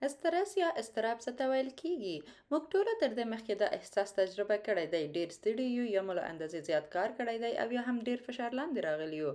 استرس یا اضطراب څه ته ویل کیږي؟ موږ ټولو تر دې مخکې دا احساس تجربه کړی دی، ډیر ستړي یو یا مو له اندازې زیات کار کړی دی او یا هم ډیر فشار لاندې راغلی یو.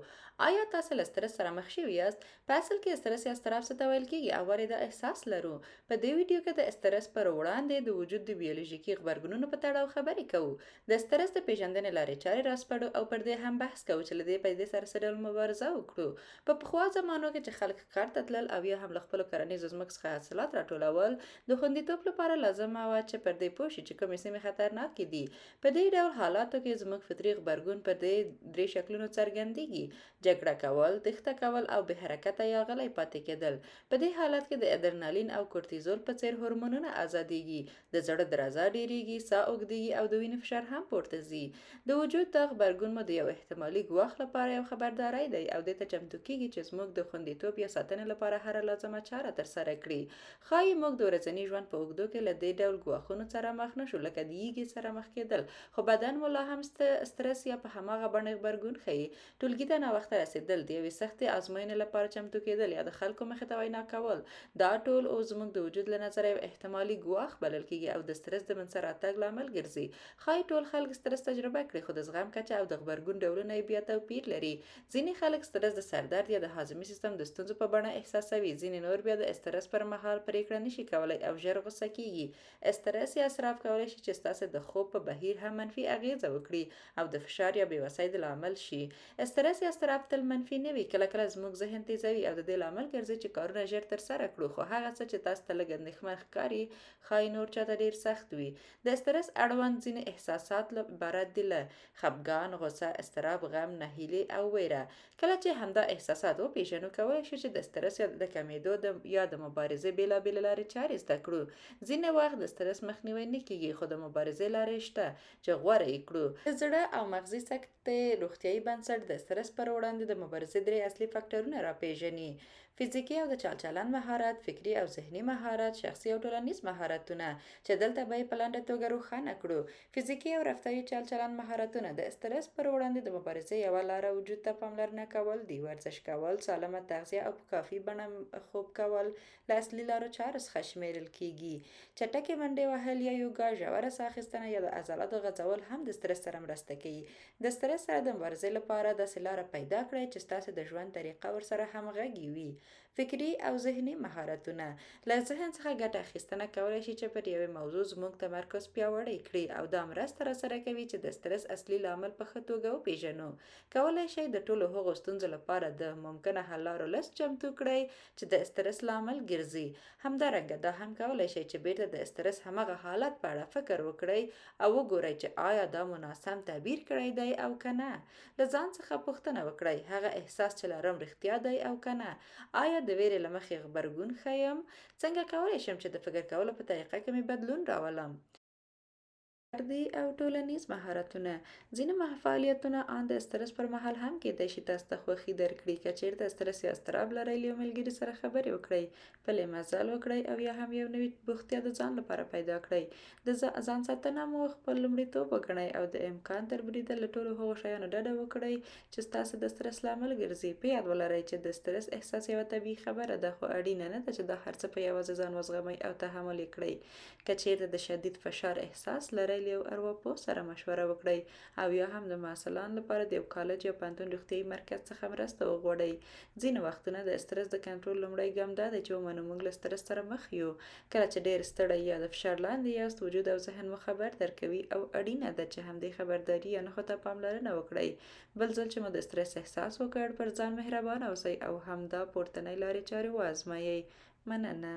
آیا تاسو له استرس سره مخ شوي یاست؟ په اصل کې استرس یا اضطراب څه ته ویل کیږي او ولې دا احساس لرو؟ په دې ویډیو کې د استرس پر وړاندې د وجود د بیولوژیکي غبرګونونو په تړاو خبرې کوو. د استرس د پیژندنې لارې چارې راسپړو او پر دې هم بحث کوو چې له دې پیدې سره څه ډول مبارزه وکړو. په پخوا زمانو کې چې خلک ښکار ته تلل او یا هم له خپلو کرنیزو ځمکو څخه حاصلات راټولول، د خوندیتوب لپاره لازمه وه چې پر دې پوه شي چې کومې سیمې خطرناکې دي. په دې ډول حالاتو کې زموږ فطري غبرګون پر دې درې شکلونو څرګندېږي: جګړه کول، تېښته کول او بې حرکته یا غلی پاتې کېدل. په دې حالت کې د ادرنالین او کورتیزول په څېر هورمونونه ازادېږي، د زړه درزا ډېرېږي، ساه اوږدېږي او د وینې فشار هم پورته ځي. د وجود دا غبرګون مو د یو احتمالي ګواښ لپاره یو خبرداری دی او دې ته چمتو کېږي چې زموږ د خوندیتوب یا ساتنې لپاره هره لازمه چاره ترسره کړي. ښایي موږ د ورځني ژوند په اوږدو کې له دې ډول ګواښونو سره مخ نه شو، لکه د یږې سره مخ کېدل، خو بدن مو لا هم استرس یا په هماغه بڼه غبرګون ښیي. ټولګي ته ناوخته رسېدل، د یوې سختې ازموینې لپاره چمتو کېدل یا د خلکو مخې ته وینا کول، دا ټول اوس زموږ د وجود له نظره یو احتمالي ګواښ بلل کېږي او د استرس د منځته راتګ لامل ګرځي. ښایي ټول خلک استرس تجربه کړي، خو د زغم کچه او د غبرګون ډولونه یې بیا توپیر لري. ځینې خلک استرس د سردرد یا د هاضمې سیستم د ستونزو په بڼه احساسوي، ځینې نور بیا د استرس پر مهال پرېکړه نشي کولی او ژر غوسه کېږي. استرس یا اضطراب کولی شي چې ستاسو د خوب په بهیر هم منفي اغیزه وکړي او د فشار یا بېوسۍ د لامل شي. استرس یا اضطراب تل منفي نه وي، کله کله زموږ ذهن تیزوي او د دې لامل ګرځي چې کارونه ژر ترسره کړو، خو هغه څه چې تاسو ته لږ اندېښمن ښکاري ښایي نور چاته ډېر سخت وي. د استرس اړوند ځینې احساسات عبارت دي له خپګان، غوسه، اضطراب، غم، ناهیلي او ویره. کله چې همدا احساسات وپېژنو، کولی شو چې د استرس یا د کمېدو یا د مبارزې بېلابېلې لارې چارې زده کړو. ځینې وخت د استرس مخنیوی نه کېږي، خو د مبارزې لارې شته چې غوره یې کړو. د زړه او مغزي سکتې روغتیایي بنسټ د استرس پر وړاندې د مبارزې درې اصلي فکټورونه راپېژني: فزیکي او د چلچلن مهارت، فکري او ذهني مهارت، شخصي او ټولنیز مهارتونه، چې دلته به یې په لنډه توګه روښانه کړو. فزیکي او رفتاري چلچلن مهارتونه د استرس پر وړاندې د مبارزې یوه لاره وجود ته پاملرنه کول دي. ورزش کول، سالمه تغذیه او په کافي بڼه خوب کول له اصلي لارو چارو څخه شمیرل کېږي. چټکې منډې وهل یا یوګا، ژوره ساه اخیستنه یا د عضلاتو غځول هم د استرس سره مرسته کوي. د استرس سره د مبارزې لپاره داسې لاره پیدا کړئ چې ستاسو د ژوند طریقه ورسره همغږې وي. فکري او ذهني مهارتونه: له ذهن څخه ګټه اخیستنه کولی شي چې پر یوې موضوع زموږ تمرکز پیاوړی کړي او دا مرسته راسره کوي چې د استرس اصلي لامل په ښه توګه وپېژنو. کولی شئ د ټولو هغو ستونزو لپاره د ممکنه حل لارو لست چمتو کړئ چې د استرس لامل ګرځي. همدارنګه دا هم کولی شئ چې بیرته د استرس همغه حالت په اړه فکر وکړئ او وګورئ چې آیا دا مناسب تعبیر کړی دی او که نه. له ځان څخه پوښتنه وکړئ: هغه احساس چې لرم رښتیا دی او که نه؟ آیا د ویرې له مخې غبرګون ښیم؟ څنګه کولی شم چې د فکر کولو په طریقه کې مې بدلون راولم؟ فردي او ټولنیز مهارتونه: ځینې فعالیتونه ان د استرس پر مهال هم کېدای شي تاسو ته خوښي درکړي. که چیرته استرس یا اضطراب لرئ، له یو ملګري سره خبرې وکړئ، پلې مزل وکړئ او یا هم یو نوې بوختیا د ځان لپاره پیدا کړئ. د ځان ساتنه مو خپل لومړیتوب وګڼئ او د امکان تر بریده له ټولو هغو شیانو ډډه وکړئ چې ستاسو د استرس لامل ګرځي. په یاد ولرئ چې د استرس احساس یوه طبیعي خبره ده، خو اړینه نه ده چې دا هر څه په یوازې ځان وزغمئ او تحمل یې کړئ. که چیرته د شدید فشار احساس لرئ، له یو ارواپوه سره مشوره وکړئ او یا هم د محصلان لپاره د یو کالج یا پوهنتون روغتیایي مرکز څخه مرسته وغواړئ. ځینې وختونه د استرس د کنټرول لومړی ګام دا دی چې ومنو موږ له استرس سره مخ یو. کله چې ډېر ستړی یا د فشار لاندې یاست، وجود او ذهن مو خبر درکوي او اړینه ده چې همدې خبرداري یا نښو ته پاملرنه وکړئ. بل ځل چې مو د استرس احساس وکړ، پر ځان مهربانه اوسئ او همدا پورتنۍ لارې چارې وازمایئ. مننه.